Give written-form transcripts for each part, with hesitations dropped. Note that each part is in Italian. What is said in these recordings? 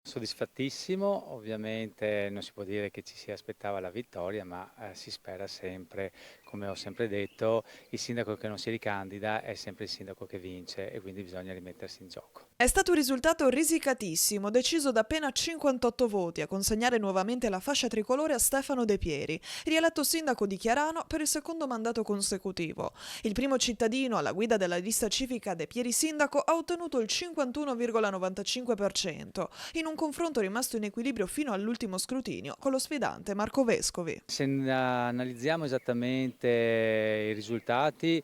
Soddisfattissimo, ovviamente non si può dire che ci si aspettava la vittoria, ma si spera sempre, come ho sempre detto, il sindaco che non si ricandida è sempre il sindaco che vince e quindi bisogna rimettersi in gioco. È stato un risultato risicatissimo, deciso da appena 58 voti, a consegnare nuovamente la fascia tricolore a Stefano De Pieri, rieletto sindaco di Chiarano per il secondo mandato consecutivo. Il primo cittadino alla guida della lista civica De Pieri sindaco ha ottenuto il 51,95%, in un confronto rimasto in equilibrio fino all'ultimo scrutinio con lo sfidante Marco Vescovi. Se analizziamo esattamente i risultati,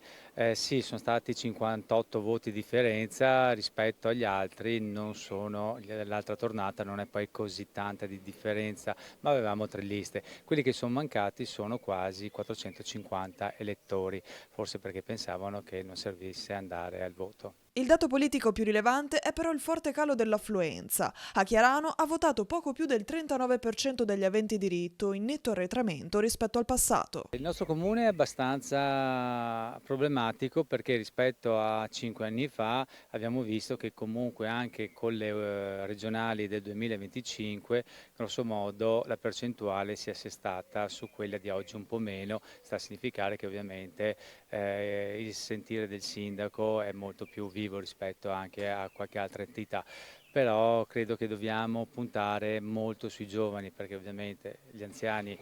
sì, sono stati 58 voti di differenza rispetto agli altri, non sono, l'altra tornata non è poi così tanta di differenza, ma avevamo 3 liste. Quelli che sono mancati sono quasi 450 elettori, forse perché pensavano che non servisse andare al voto. Il dato politico più rilevante è però il forte calo dell'affluenza. A Chiarano ha votato poco più del 39% degli aventi diritto, in netto arretramento rispetto al passato. Il nostro comune è abbastanza problematico perché rispetto a 5 anni fa abbiamo visto che comunque anche con le regionali del 2025, grosso modo la percentuale si è assestata su quella di oggi un po' meno, sta a significare che ovviamente il sentire del sindaco è molto più vivo rispetto anche a qualche altra entità. Però credo che dobbiamo puntare molto sui giovani perché ovviamente gli anziani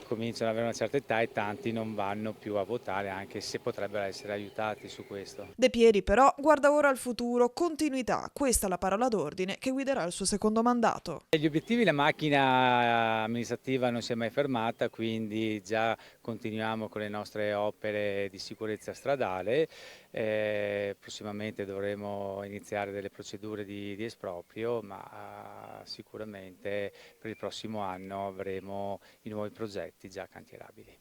cominciano ad avere una certa età e tanti non vanno più a votare anche se potrebbero essere aiutati su questo. De Pieri però guarda ora al futuro, continuità, questa è la parola d'ordine che guiderà il suo secondo mandato. Gli obiettivi la macchina amministrativa non si è mai fermata, quindi già continuiamo con le nostre opere di sicurezza stradale, prossimamente dovremo iniziare delle procedure di esproprio, ma sicuramente per il prossimo anno avremo i nuovi progetti già cantierabili.